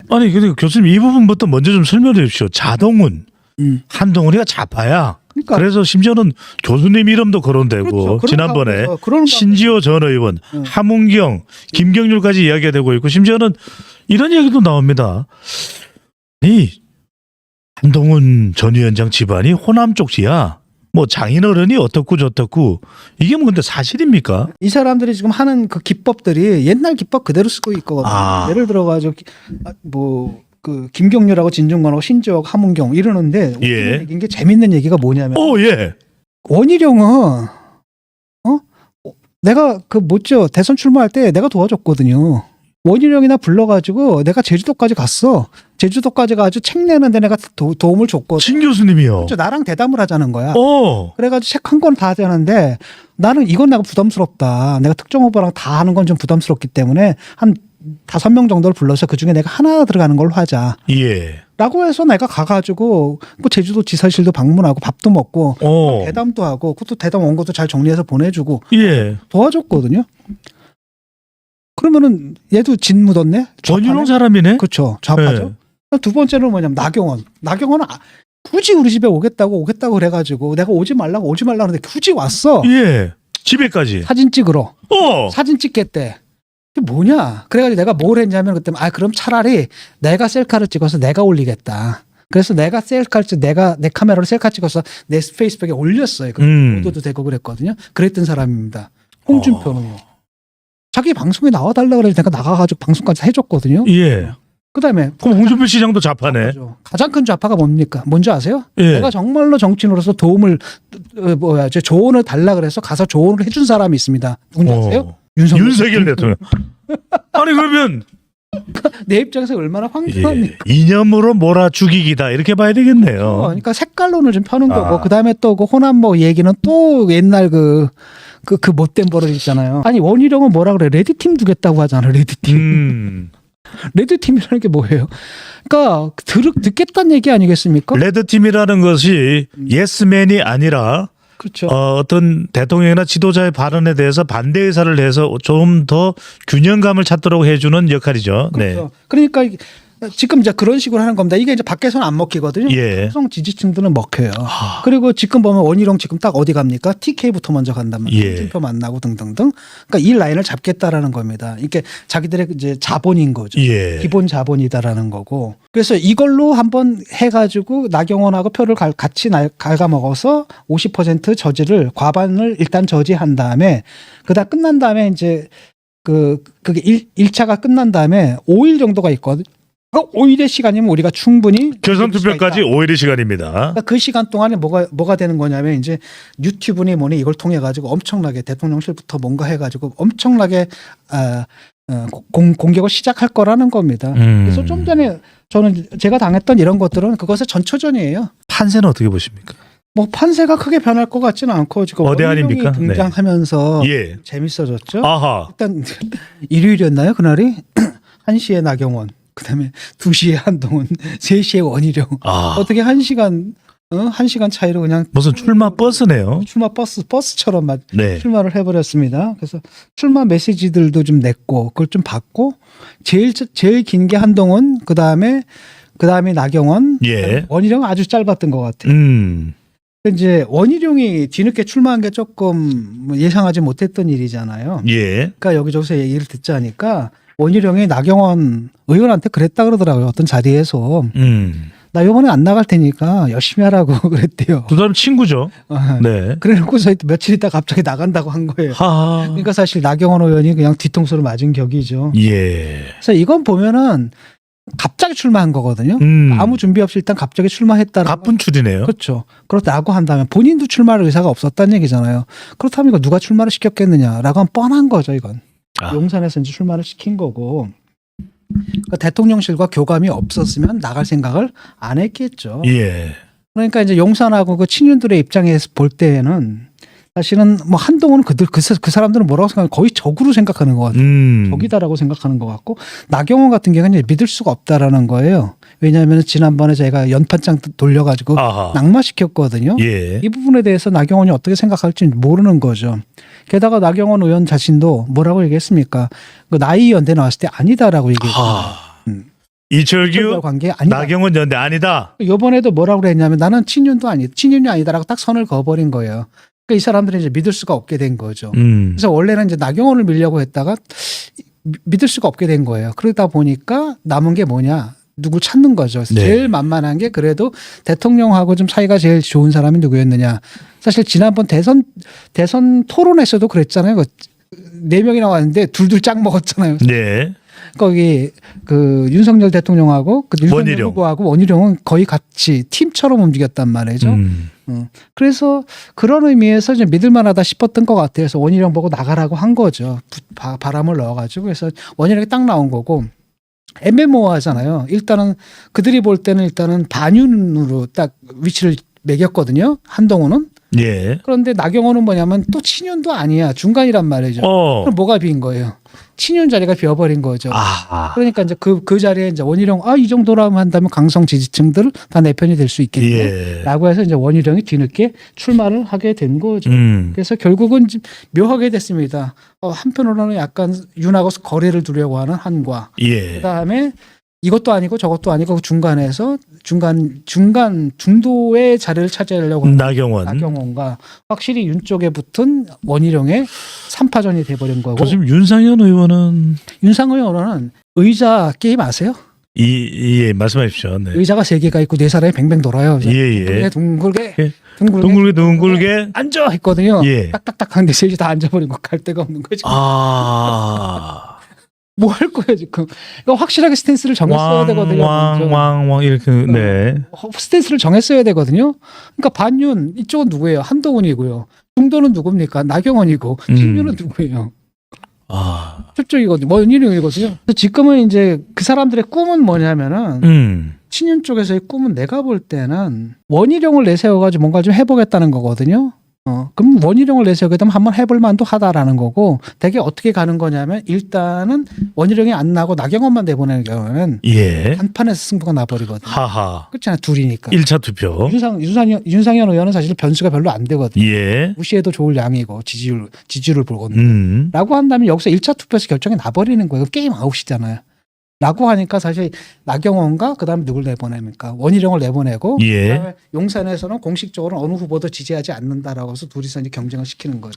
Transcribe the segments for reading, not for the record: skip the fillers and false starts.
아니 근데 교수님 이 부분부터 먼저 좀 설명해 주십시오. 자동훈, 한동훈이가 좌파야. 그러니까. 그래서 심지어는 교수님 이름도 거론되고 그렇죠. 지난번에 그런 신지호 전 의원, 함은경, 김경률까지 이야기가 되고 있고 심지어는 이런 얘기도 나옵니다. 이 한동훈 전 위원장 집안이 호남 쪽이야. 뭐 장인어른이 어떻고 저떻고 이게 뭐 근데 사실입니까? 이 사람들이 지금 하는 그 기법들이 옛날 기법 그대로 쓰고 있거든요. 예를 들어가지고 뭐 그 김경률하고 진중권하고 신지호하고 함은경 이러는데 예. 이게 재밌는 얘기가 뭐냐면 예. 원희룡은 내가 그 뭐죠 대선 출마할 때 내가 도와줬거든요. 원희룡이나 불러가지고 내가 제주도까지 갔어. 제주도까지 가지고 책 내는데 내가 도움을 줬거든. 신 교수님이요. 그렇죠. 나랑 대담을 하자는 거야. 어. 그래가지고 책 한 권 다 하자는데 나는 이건 내가 부담스럽다. 내가 특정 후보랑 다 하는 건 좀 부담스럽기 때문에 한 5명 정도를 불러서 그중에 내가 하나 들어가는 걸로 하자. 예. 라고 해서 내가 가가지고 뭐 제주도 지사실도 방문하고 밥도 먹고 대담도 하고 그것도 대담 온 것도 잘 정리해서 보내주고 예. 도와줬거든요. 그러면은 얘도 진 묻었네. 원희룡 사람이네. 그렇죠. 좌파죠. 두 번째는 뭐냐면 나경원. 나경원은 굳이 우리 집에 오겠다고 그래가지고 내가 오지 말라고 하는데 굳이 왔어. 예. 집에까지. 사진 찍으러. 사진 찍겠대. 이게 뭐냐. 그래가지고 내가 뭘 했냐면 그때 그럼 차라리 내가 셀카를 찍어서 내가 올리겠다. 그래서 내가 내 카메라로 셀카 찍어서 내 페이스북에 올렸어요. 보도도 되고 그랬거든요. 그랬던 사람입니다. 홍준표는요. 자기 방송에 나와달라고 그래서 내가 나가가지고 방송까지 해줬거든요. 예. 그다음에 그럼 홍준표 시장도 좌파네. 가장 큰 좌파가 뭡니까? 뭔지 아세요? 예. 내가 정말로 정치인으로서 조언을 달라 그래서 가서 조언을 해준 사람이 있습니다. 누군지 아세요? 윤석열 대통령. 아니 그러면 내 입장에서 얼마나 황당합니까? 이념으로 몰아 죽이기다 이렇게 봐야 되겠네요. 그러니까 색깔론을 좀 펴는 거고 그다음에 또 그 호남 뭐 얘기는 또 옛날 그 못된 버릇 있잖아요. 아니 원희룡은 뭐라 그래? 레드팀 두겠다고 하잖아. 레드팀. 레드팀이라는 게 뭐예요? 그러니까 듣겠다는 얘기 아니겠습니까? 레드팀이라는 것이 예스맨이 아니라 그렇죠. 어떤 대통령이나 지도자의 발언에 대해서 반대 의사를 내서 좀 더 균형감을 찾도록 해주는 역할이죠. 그렇죠. 네. 그러니까 지금 이제 그런 식으로 하는 겁니다. 이게 이제 밖에서는 안 먹히거든요. 예. 특성 지지층들은 먹혀요. 그리고 지금 보면 원희룡 지금 딱 어디 갑니까? TK부터 먼저 간단 말이에요. 홍준표 만나고 등등등. 그러니까 이 라인을 잡겠다라는 겁니다. 이게 자기들의 이제 자본인 거죠. 예. 기본 자본이다라는 거고. 그래서 이걸로 한번 해가지고 나경원하고 표를 같이 갉아먹어서 50% 저지를 과반을 일단 저지한 다음에 그다 끝난 다음에 이제 그게 1차가 끝난 다음에 5일 정도가 있거든. 5일의 시간이면 우리가 충분히 결선 투표까지 5일의 시간입니다. 그러니까 그 시간 동안에 뭐가 되는 거냐면 이제 유튜브니 뭐니 이걸 통해 가지고 엄청나게 대통령실부터 뭔가 해가지고 엄청나게 공격을 시작할 거라는 겁니다. 그래서 좀 전에 제가 당했던 이런 것들은 그것의 전초전이에요. 판세는 어떻게 보십니까? 뭐 판세가 크게 변할 것 같지는 않고 지금 어대안입니까? 등장하면서 예. 재밌어졌죠. 아하. 일단 일요일이었나요 그날이? 1시에 나경원. 그다음에 2시에 한동훈, 3시에 원희룡. 어떻게 1시간 차이로 그냥 무슨 출마 버스네요. 출마 버스처럼 네. 출마를 해버렸습니다. 그래서 출마 메시지들도 좀 냈고 그걸 좀 받고 제일 긴 게 한동훈, 그다음에 나경원, 예. 원희룡 아주 짧았던 것 같아요. 이제 원희룡이 뒤늦게 출마한 게 조금 예상하지 못했던 일이잖아요. 예. 그러니까 여기저기서 얘기를 듣자니까. 원희룡이 나경원 의원한테 그랬다 그러더라고요. 어떤 자리에서. 나 이번에 안 나갈 테니까 열심히 하라고 그랬대요. 두 사람 친구죠. 네. 그래놓고서 며칠 있다 갑자기 나간다고 한 거예요. 하하. 그러니까 사실 나경원 의원이 그냥 뒤통수를 맞은 격이죠. 예. 그래서 이건 보면은 갑자기 출마한 거거든요. 아무 준비 없이 일단 갑자기 출마했다는. 가쁜 출이네요. 그렇죠. 그렇다고 한다면 본인도 출마할 의사가 없었다는 얘기잖아요. 그렇다면 이거 누가 출마를 시켰겠느냐라고 하면 뻔한 거죠, 이건. 용산에서 이제 출마를 시킨 거고. 그러니까 대통령실과 교감이 없었으면 나갈 생각을 안 했겠죠. 예. 그러니까 이제 용산하고 그 친윤들의 입장에서 볼 때에는 사실은 뭐 한동훈은 그 사람들은 뭐라고 생각하면 거의 적으로 생각하는 것 같아요. 적이다라고 생각하는 것 같고 나경원 같은 경우는 믿을 수가 없다라는 거예요. 왜냐하면 지난번에 제가 연판장 돌려가지고 낙마시켰거든요. 예. 이 부분에 대해서 나경원이 어떻게 생각할지 모르는 거죠. 게다가 나경원 의원 자신도 뭐라고 얘기했습니까? 그 나이 연대 나왔을 때 아니다라고 얘기했어요. 이철규, 관계 아니다. 나경원 연대 아니다. 이번에도 뭐라고 그랬냐면 나는 친윤이 아니다라고 딱 선을 그어버린 거예요. 그러니까 이 사람들이 이제 믿을 수가 없게 된 거죠. 그래서 원래는 이제 나경원을 밀려고 했다가 믿을 수가 없게 된 거예요. 그러다 보니까 남은 게 뭐냐? 누구 찾는 거죠. 네. 제일 만만한 게 그래도 대통령하고 좀 사이가 제일 좋은 사람이 누구였느냐. 사실 지난번 대선 토론에서도 그랬잖아요. 4명이 나왔는데 둘둘 짱 먹었잖아요. 네. 거기 그 윤석열 대통령하고 그 윤석열 원희룡. 후보하고 원희룡은 거의 같이 팀처럼 움직였단 말이죠. 그래서 그런 의미에서 이제 믿을만하다 싶었던 것 같아요. 그래서 원희룡 보고 나가라고 한 거죠. 바람을 넣어가지고 그래서 원희룡이 딱 나온 거고 애매모호하잖아요. 일단은 그들이 볼 때는 일단은 반윤으로 딱 위치를 매겼거든요. 한동훈은. 예. 그런데 나경원은 뭐냐면 또 친윤도 아니야. 중간이란 말이죠. 그럼 뭐가 빈 거예요? 친윤 자리가 비어버린 거죠. 그러니까 이제 그 자리에 이제 원희룡 이 정도라면 한다면 강성 지지층들 다 내 편이 될 수 있겠네. 예. 라고 해서 이제 원희룡이 뒤늦게 출마를 하게 된 거죠. 그래서 결국은 묘하게 됐습니다. 한편으로는 약간 윤하고 거리를 두려고 하는 한과. 예. 그다음에 이것도 아니고 저것도 아니고 그 중간에서 중도의 자리를 차지하려고 하는 나경원과 확실히 윤 쪽에 붙은 원희룡의 3파전이 돼버린 거고. 지금 윤상현 의원은 의자 게임 아세요? 예, 말씀하십시오. 네. 의자가 3개가 있고 4사람이 뱅뱅 돌아요. 예. 둥글게 앉아 했거든요. 예. 딱딱딱 하는데 셋이 다 앉아버리고 갈 데가 없는 거죠. 뭐 할 거예요 지금? 이거 확실하게 스탠스를 정했어야 되거든요. 왕 이렇게 네. 스탠스를 정했어야 되거든요. 그러니까 반윤 이쪽은 누구예요? 한동훈이고요. 중도는 누굽니까? 나경원이고 친윤은 누구예요? 저쪽이거든요. 원희룡이거든요. 지금은 이제 그 사람들의 꿈은 뭐냐면은 친윤 쪽에서의 꿈은 내가 볼 때는 원희룡을 내세워가지고 뭔가 좀 해보겠다는 거거든요. 그럼 원희룡을 내세우게 되면 한번 해볼 만도 하다라는 거고 되게 어떻게 가는 거냐면 일단은 원희룡이 안 나고 나경원만 내보내는 경우는 한판에서 승부가 나버리거든요. 그렇잖아요. 둘이니까. 1차 투표. 윤상현 의원은 사실 변수가 별로 안 되거든요. 예. 무시해도 좋을 양이고 지지율을 보거든요. 라고 한다면 여기서 1차 투표에서 결정이 나버리는 거예요. 게임 아웃이잖아요. 라고 하니까 사실 나경원과 그다음에 누굴 내보냅니까? 원희룡을 내보내고 그다음에 용산에서는 공식적으로 어느 후보도 지지하지 않는다라고 해서 둘이서 이제 경쟁을 시키는 거죠.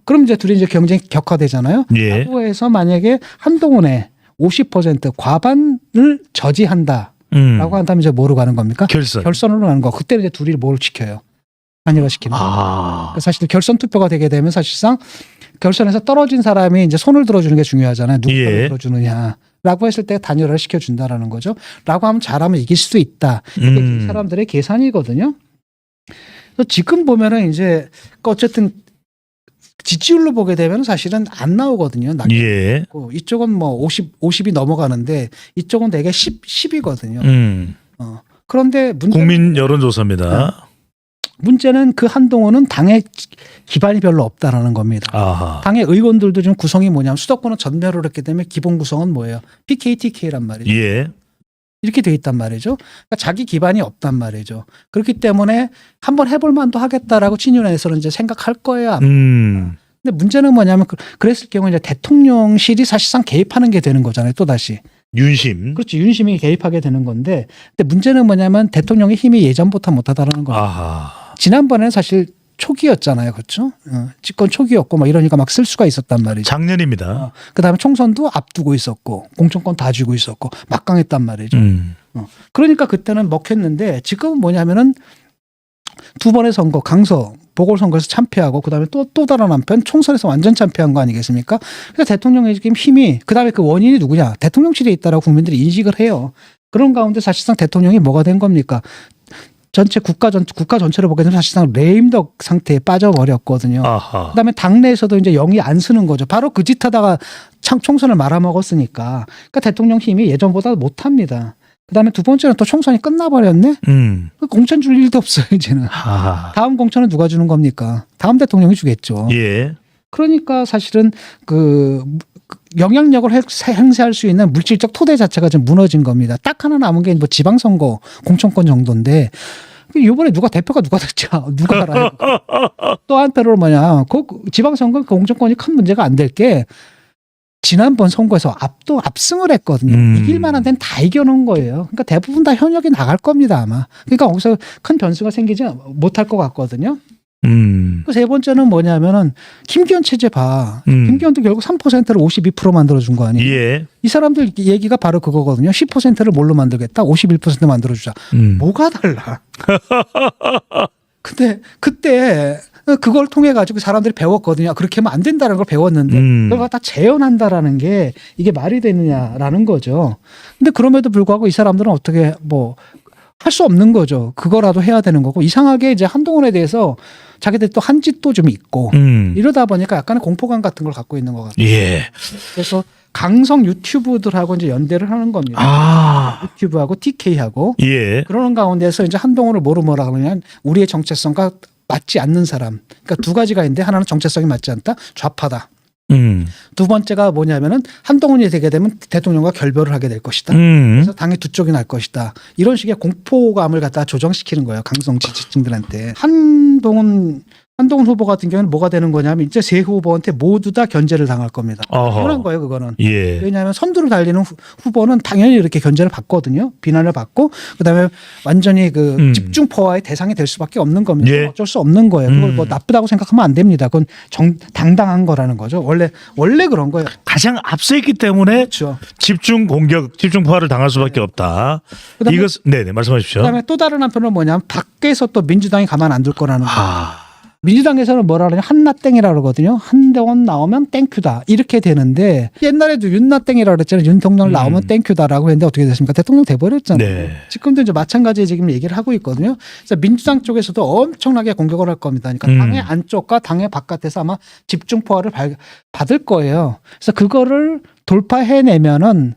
그럼 이제 둘이 이제 경쟁이 격화되잖아요. 라고 해서 만약에 한동훈의 50% 과반을 저지한다. 라고 한다면 이제 뭐로 가는 겁니까? 결선으로 가는 거. 그때는 이제 둘이 뭘 시켜요? 단일화시키는 거예요. 사실 결선 투표가 되게 되면 사실상 결선에서 떨어진 사람이 이제 손을 들어주는 게 중요하잖아요. 누구 손을 들어주느냐라고 했을 때 단일화를 시켜준다라는 거죠. 라고 하면 잘하면 이길 수도 있다. 이게 사람들의 계산이거든요. 그래서 지금 보면은 이제 어쨌든 지지율로 보게 되면 사실은 안 나오거든요. 이쪽은 뭐 50이 넘어가는데 이쪽은 되게 10이거든요. 그런데 국민 여론조사입니다. 문제는 그 한동훈은 당의 기반이 별로 없다라는 겁니다. 당의 의원들도 지금 구성이 뭐냐면 수도권은 전멸을 했기 때문에 기본 구성은 뭐예요? PK, TK란 말이죠. 이렇게 돼 있단 말이죠. 그러니까 자기 기반이 없단 말이죠. 그렇기 때문에 한번 해볼 만도 하겠다라고 친윤에서는 이제 생각할 거예요. 근데 문제는 뭐냐면 그랬을 경우에 이제 대통령실이 사실상 개입하는 게 되는 거잖아요. 또 다시. 윤심. 그렇죠. 윤심이 개입하게 되는 건데 근데 문제는 뭐냐면 대통령의 힘이 예전보다 못하다라는 겁니다. 지난번에는 사실 초기였잖아요. 그렇죠? 집권 초기였고 막 이러니까 막 쓸 수가 있었단 말이죠. 작년입니다. 그다음에 총선도 앞두고 있었고 공천권 다 쥐고 있었고 막강했단 말이죠. 그러니까 그때는 먹혔는데 지금은 뭐냐면은 두 번의 선거 강서 보궐선거에서 참패하고 그다음에 또 다른 한편 총선에서 완전 참패한 거 아니겠습니까? 그래서 대통령의 지금 힘이 그다음에 그 원인이 누구냐? 대통령실에 있다라고 국민들이 인식을 해요. 그런 가운데 사실상 대통령이 뭐가 된 겁니까? 전체 국가 전체를 보게 되면 사실상 레임덕 상태에 빠져버렸거든요. 그다음에 당내에서도 이제 영이 안 쓰는 거죠. 바로 그 짓 하다가 총선을 말아먹었으니까. 그러니까 대통령 힘이 예전보다 못합니다. 그다음에 두 번째는 또 총선이 끝나버렸네. 공천 줄 일도 없어요 이제는. 다음 공천은 누가 주는 겁니까? 다음 대통령이 주겠죠. 그러니까 사실은 그 영향력을 행사할 수 있는 물질적 토대 자체가 좀 무너진 겁니다. 딱 하나 남은 게 뭐 지방선거 공천권 정도인데 이번에 대표가 누가 됐죠? 누가 알아요? 또 한편으로 뭐냐? 그 지방선거 공천권이 큰 문제가 안 될 게 지난번 선거에서 압승을 했거든요. 이길 만한 데는 다 이겨놓은 거예요. 그러니까 대부분 다 현역이 나갈 겁니다 아마. 그러니까 거기서 큰 변수가 생기지 못할 것 같거든요. 그 세 번째는 뭐냐면은 김기현 체제 봐. 김기현도 결국 3%를 52% 만들어준 거 아니에요. 예. 이 사람들 얘기가 바로 그거거든요. 10%를 뭘로 만들겠다? 51% 만들어주자. 뭐가 달라? 근데 그때 그걸 통해 가지고 사람들이 배웠거든요. 그렇게 하면 안 된다는 걸 배웠는데 그걸 갖다 재현한다라는 게 이게 말이 되느냐라는 거죠. 근데 그럼에도 불구하고 이 사람들은 어떻게 뭐 할 수 없는 거죠. 그거라도 해야 되는 거고 이상하게 이제 한동훈에 대해서 자기들 또 한 짓도 좀 있고 이러다 보니까 약간의 공포감 같은 걸 갖고 있는 것 같아요. 예. 그래서 강성 유튜브들하고 이제 연대를 하는 겁니다. 아. 유튜브하고 TK하고 예. 그러는 가운데서 이제 한동훈을 뭐라 그러냐면 우리의 정체성과 맞지 않는 사람. 그러니까 두 가지가 있는데 하나는 정체성이 맞지 않다. 좌파다. 두 번째가 뭐냐면은 한동훈이 되게 되면 대통령과 결별을 하게 될 것이다. 그래서 당의 두 쪽이 날 것이다. 이런 식의 공포감을 갖다 조정시키는 거예요. 강성 지지층들한테. 한동훈 후보 같은 경우는 뭐가 되는 거냐면 이제 세 후보한테 모두 다 견제를 당할 겁니다. 당연한 거예요, 그거는. 예. 왜냐하면 선두를 달리는 후보는 당연히 이렇게 견제를 받거든요. 비난을 받고 그다음에 완전히 그 집중포화의 대상이 될 수밖에 없는 겁니다. 예. 어쩔 수 없는 거예요. 그걸 뭐 나쁘다고 생각하면 안 됩니다. 그건 당당한 거라는 거죠. 원래 그런 거예요. 가장 앞서 있기 때문에 그렇죠. 집중 공격, 집중 포화를 당할 수밖에 없다. 그다음에- 이것 네네 말씀하십시오. 그다음에 또 다른 한편은 뭐냐면 밖에서 또 민주당이 가만 안 둘 거라는 거예요. 아. 민주당에서는 뭐라 그러냐 한나땡이라고 그러거든요. 한동훈 나오면 땡큐다 이렇게 되는데 옛날에도 윤나땡이라고 그랬잖아요. 윤통령 나오면 땡큐다라고 했는데 어떻게 됐습니까? 대통령 돼버렸잖아요. 네. 지금도 이제 마찬가지 지금 얘기를 하고 있거든요. 그래서 민주당 쪽에서도 엄청나게 공격을 할 겁니다. 그러니까 당의 안쪽과 당의 바깥에서 아마 집중 포화를 받을 거예요. 그래서 그거를 돌파해내면은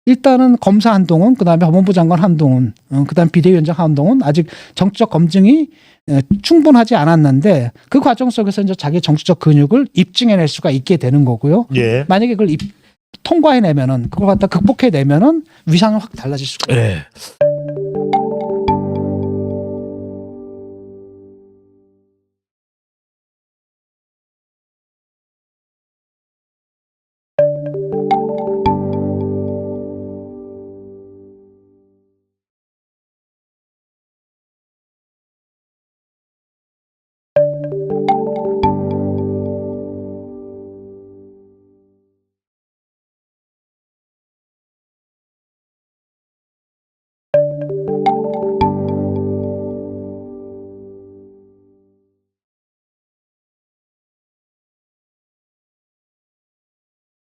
일단은 검사 한동훈, 그다음에 법무부 장관 한동훈, 그다음 비대위원장 한동훈 아직 정치적 검증이 충분하지 않았는데 그 과정 속에서 이제 자기 정치적 근육을 입증해낼 수가 있게 되는 거고요. 예. 만약에 그걸 통과해내면은 그걸 갖다 극복해내면은 위상은 확 달라질 수가 있어요. 예.